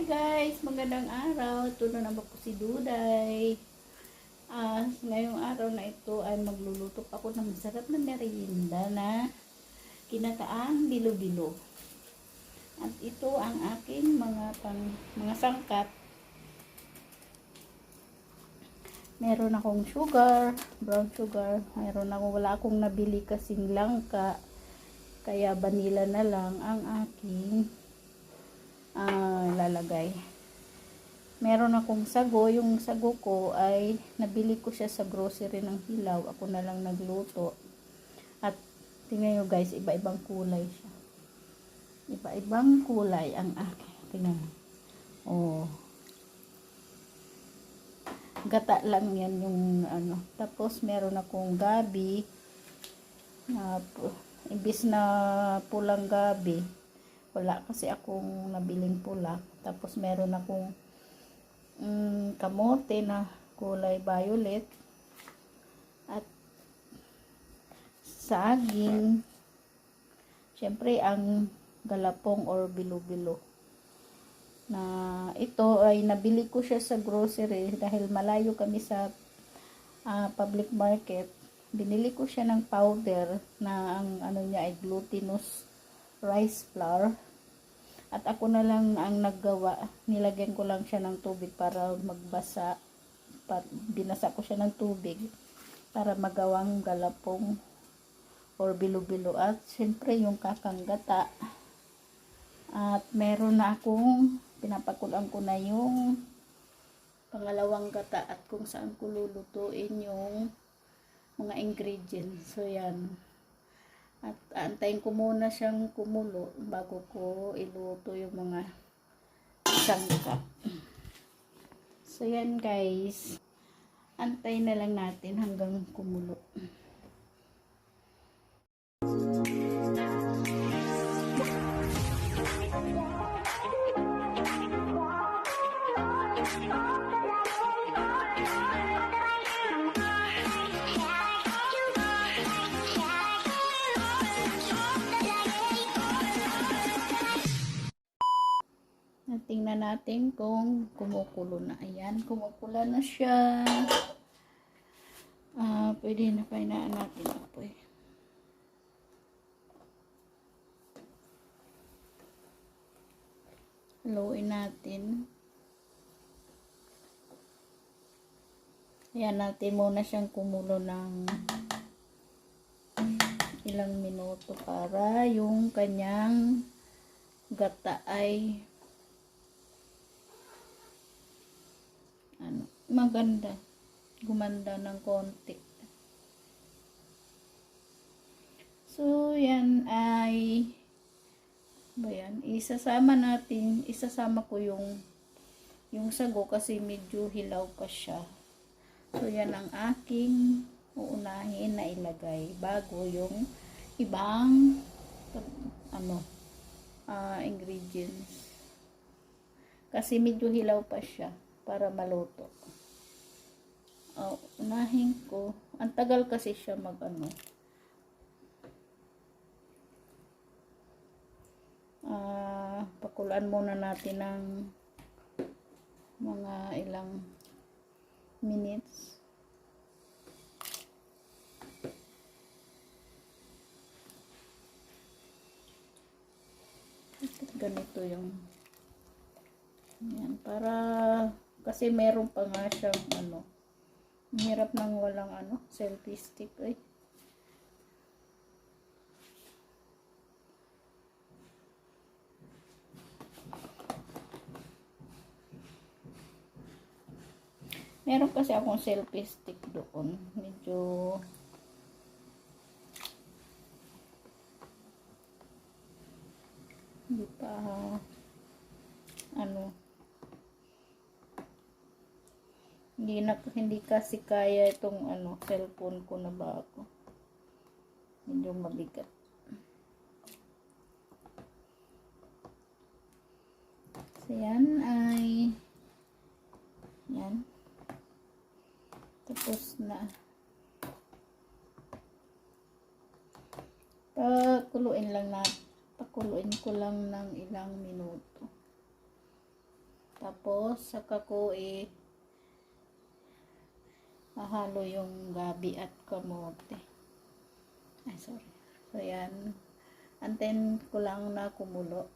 Hi guys, magandang araw. Ito na naman po si Duday. Ngayong araw na ito ay magluluto ako ng masarap na merienda na kinataang bilo-bilo. At ito ang aking mga sangkap. Meron akong sugar, brown sugar. Wala akong nabili kasing langka. Kaya vanilla na lang ang aking lalagay. Meron akong sago. Yung sago ko ay nabili ko siya sa grocery ng Hilaw. Ako na lang nagluto. At tingnan nyo guys, iba-ibang kulay siya. Iba-ibang kulay ang akin. Tingnan mo. Oh. Gata lang yan yung ano. Tapos meron akong gabi. Imbis na pulang gabi. Wala kasi akong nabiling pula. Tapos meron akong kamote na kulay violet. At saging. Siyempre ang galapong or bilo-bilo. Na ito ay nabili ko siya sa grocery dahil malayo kami sa public market. Binili ko siya ng powder na ang ano niya ay glutinous rice flour. At ako na lang ang naggawa. Nilagyan ko lang siya ng tubig para magbasa. Binasa ko siya ng tubig para magawang galapong or bilo-bilo. At syempre yung kakanggata. At meron na akong pinapakulan ko na yung pangalawang gata at kung saan ko lulutuin yung mga ingredients. So yan. At antayin ko muna siyang kumulo bago ko iluto yung mga sangkap. So yan guys. Antayin na lang natin hanggang kumulo. Tingnan natin kung kumukulo na. Ayan, kumukulo na siya. Pwede na painaan natin ito eh. Haluin natin. Ayan, natin muna siyang kumulo ng ilang minuto para yung kanyang gata ay maganda, gumanda ng konti. So yan ay isasama ko yung sago kasi medyo hilaw pa siya. So yan ang aking uunahin na ilagay bago yung ibang ingredients. Kasi medyo hilaw pa siya para maluto. Unahin ko. Ang tagal kasi siya pakulaan muna natin ng mga ilang minutes. Ganito yung yan, para kasi meron pa nga siyang hirap nang walang selfie stick eh. Meron kasi akong selfie stick doon. Medyo hindi pa hindi kasi kaya itong cellphone ko na bago. Medyo mabigat. So yan ay yan. Tapos na. Pakuluin ko lang ng ilang minuto. Tapos, saka ko mahalo yung gabi at kamote. Ay, sorry. So, yan. Antayin ko lang na kumulo.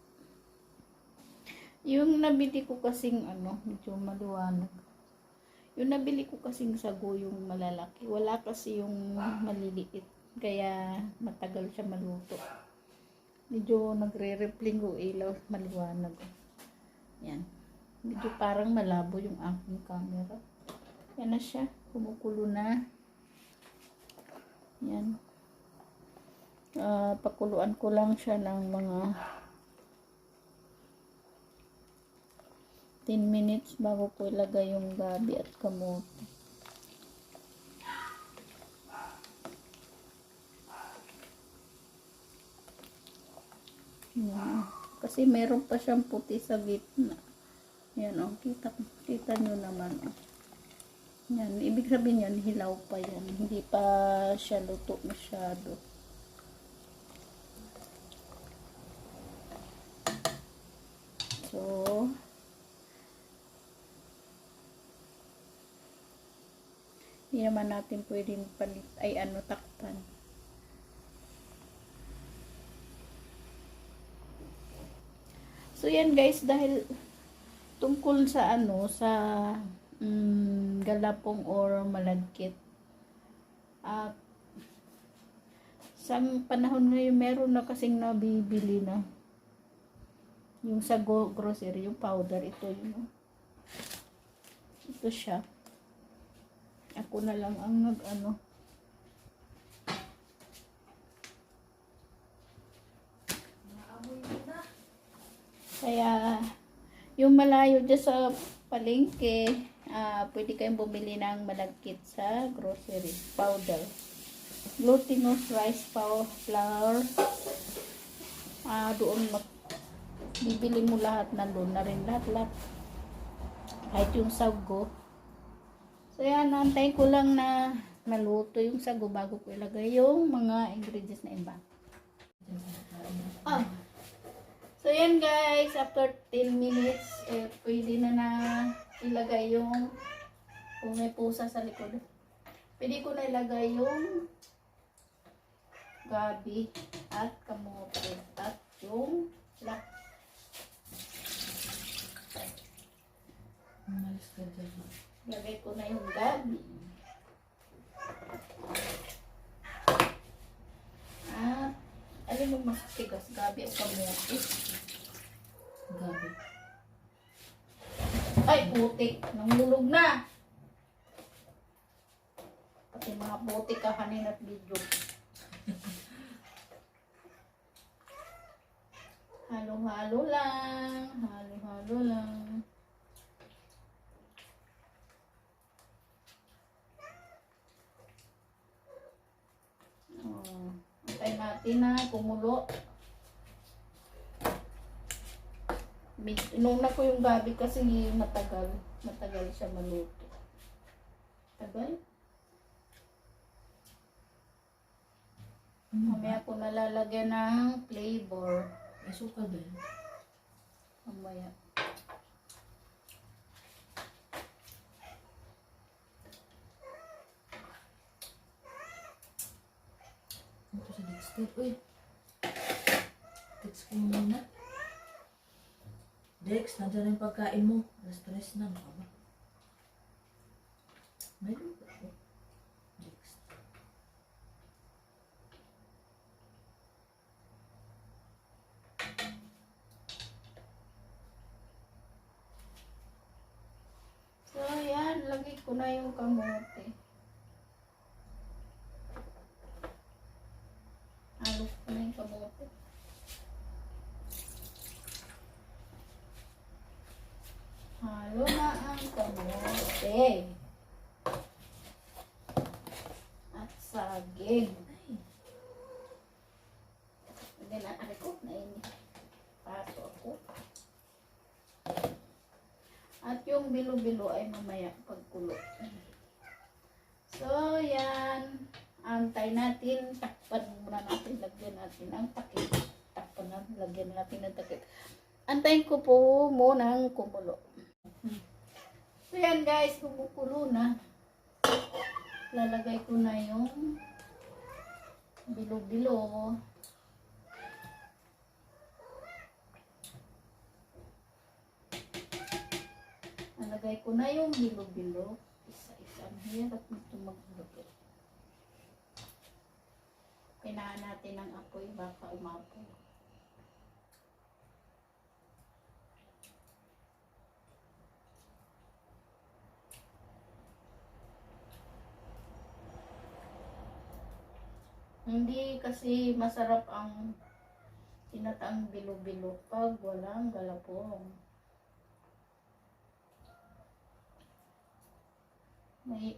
Yung nabili ko kasing medyo maliwanag. Yung nabili ko kasing sago yung malalaki. Wala kasi yung maliliit. Kaya matagal siya maluto. Medyo nagre-repling ko ilaw, maliwanag. Yan. Medyo parang malabo yung aking camera. Yan na siya. Kumukulo na. Yan. Pakuluan ko lang siya ng mga 10 minutes bago ko ilagay yung gabi at kamote. Yan. Kasi meron pa siyang puti sa gitna. Yan, kita nyo naman. Yan, ibig sabihin yan, hilaw pa yan. Hindi pa siya luto masyado. So, hindi naman natin pwedeng takpan. So, yan guys, dahil tungkol sa galapong or malagkit. Sa panahon ngayon, meron na kasing nabibili na. Yung sa grocery, yung powder, ito yun. Ito siya. Ako na lang ang Kaya, yung malayo dyan sa palengke, pwede kayong bumili ng malagkit sa grocery powder. Glutinous rice flour. Doon bibili mo lahat, nandun na rin lahat. Kahit yung sago. So yan, naantayin ko lang na maluto yung sago bago ko ilagay yung mga ingredients na iba. So yan guys, after 10 minutes, pwede na ilagay yung, kung may pusa sa likod, pwede ko na ilagay yung gabi at kamote at yung lak. Lagay ko na yung gabi. Alin yung mas tigas? Gabi o kamote? Gabi. Ay, putik. Nangulog na. Pati mga putik kahanin at video. Halo-halo lang. Halo-halo lang. Antayin natin na kumulo. Inuna ko yung gabi kasi matagal siya maluto. Tagal. Mamaya ko nalalagyan ng flavor. Asukal ba yun? Mamaya. Ito sa Dexter. Uy! Text ko muna. Dex, nandiyan yung pagkain mo. Stress na. Baka ba? Mayroon ba ako? Dex. So, yan. Lagay ko na yung kamote. Halo ko na yung kamote. Halo na ang kamote. At saging. Hindi na ko. Nainit. Paso ako. At yung bilo-bilo ay mamaya pagkulo. So, yan. Antay natin. Takpan muna natin. Lagyan natin ang takip. Takpan natin. Lagyan natin ang takip. Antayin ko po munang kumulo. So yan guys, kumukulo na. Lalagay ko na yung bilo-bilo. Lalagay ko na yung bilo-bilo. Isa-isa. Hirap nito maglagay. Kailangan natin ng apoy, baka umapoy. Hindi kasi masarap ang tinataang bilo-bilo pag walang galapong.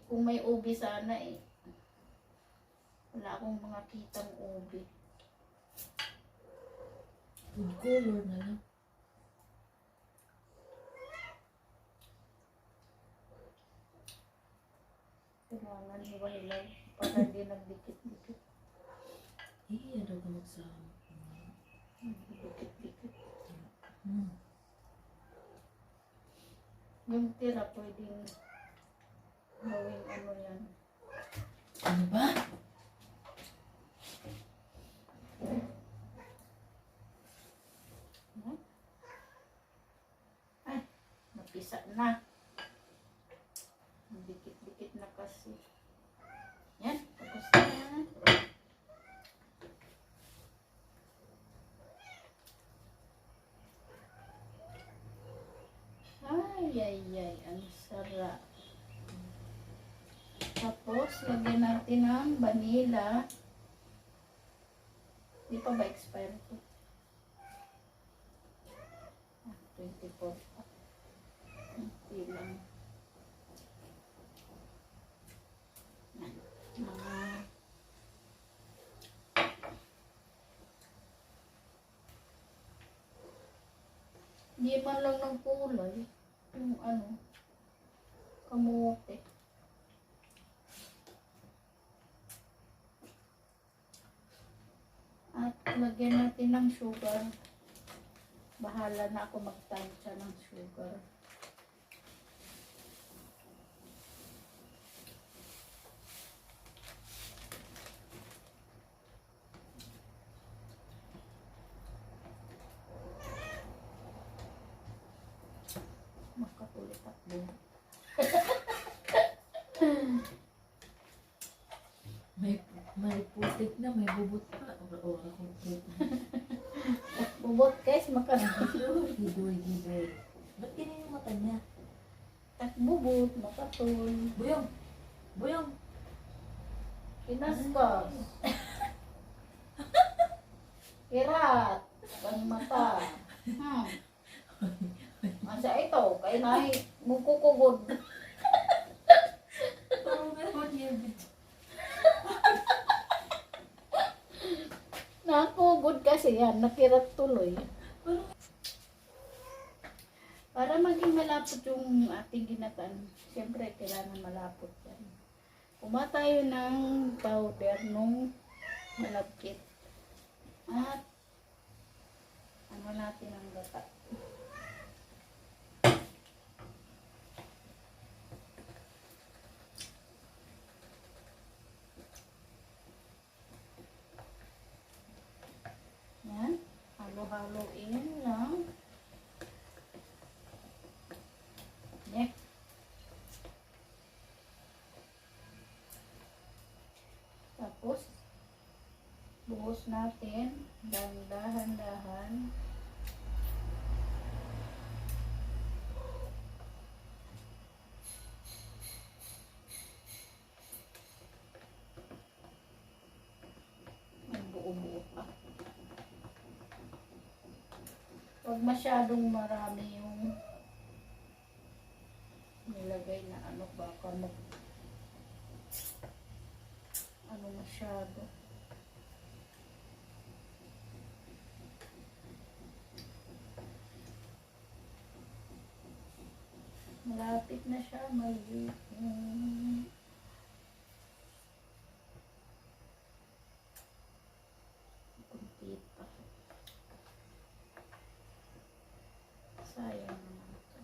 Kung may ubi sana eh. Wala akong mga kitang ubi. Food color na lang. Kailangan hiwa-hilaw para hindi nagdikit-dikit. Ano ka magsama? Dikit-dikit. Hmm. Yung tira pwedeng gawing ano yan. Ano ba? Ay, napisa na. Dikit-dikit na kasi. Yan, tapos na. Ay, ang sarap. Tapos, lagyan natin ng vanilla. Di pa ba expire ito? 24 pa. Hindi lang. Yan. Hindi man lang ng kulay. Yung ano, kamote. At lagyan natin ng sugar. Bahala na ako magtansya ng sugar. Makakulit ako. May putik na, may bubot pa. O ako putik. Bubot guys, makatul. Hidoy. Ba't ganyan yung mata niya? Bubot, makatul. Buyong! Kinaskas. Kirat. Ang mata. Masa ito, kaya nahi mukukugod. Parang meron niya. Nakugod kasi yan, nakirat tuloy. Para maging malapot yung ating ginatan, siyempre kailangan malapot yan. Kumuha tayo ng powder nung malagkit. At ano natin ang gata. Yan, halo-haloin lang. Next. Tapos, buhos natin, dahan-dahan. May buo-buo pa. Huwag masyadong marami yung nilagay na ano, baka ano masyado. Malapit na siya, kunti pa. Sayang naman ito.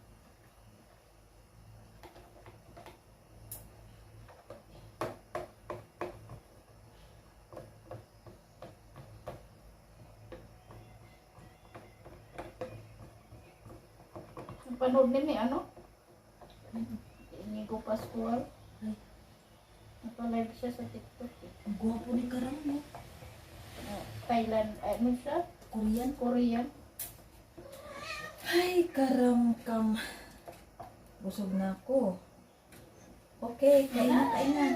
panood ni ano? Inigo Pascual. Ay, Napalive siya sa TikTok. ang gwapo ni Karam mo. Thailand, ano siya? Korean. Korean. Ay, Karam kam. Busog na ako. Okay, kain na, kain na.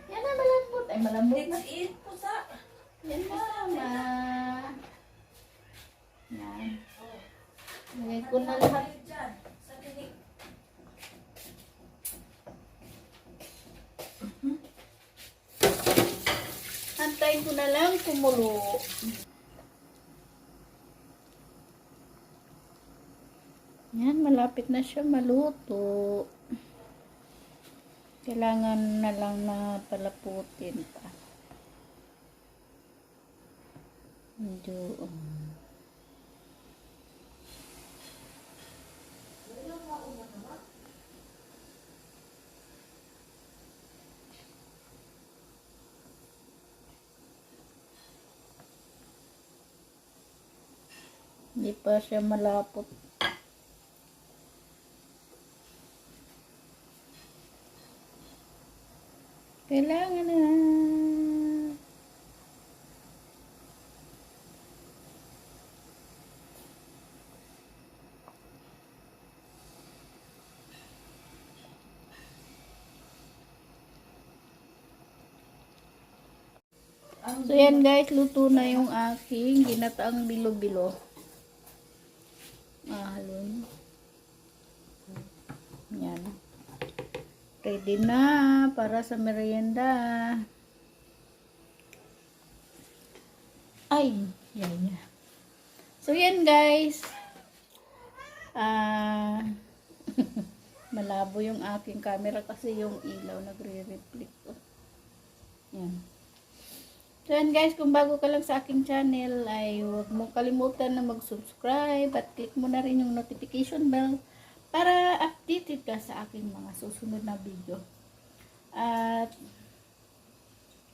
Yan na, malambot. Ay, malambot na. Let's eat po sa. Yan na, ma. Yan. Lagay ko na lahat. Diyan, sa tinik. Antayin ko na lang kumulo. Yan, malapit na siya maluto. Kailangan na lang na palaputin pa. Medyo, hindi pa siya malapot. Kailangan na. So yan guys, luto na yung aking ginataang bilo-bilo. Halon. Yan. Ready na para sa merienda. Ay, yan. So yan guys. Malabo yung aking camera kasi yung ilaw nagre-reflect. Yan. So yan guys, kung bago ka lang sa aking channel ay huwag mong kalimutan na mag-subscribe at click mo na rin yung notification bell para updated ka sa aking mga susunod na video. At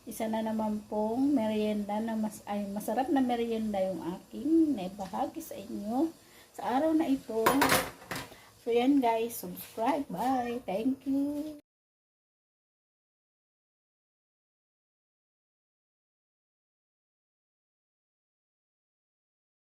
isa na naman pong merienda na masarap na merienda yung aking naibahagi sa inyo sa araw na ito. So yan guys, subscribe. Bye. Thank you.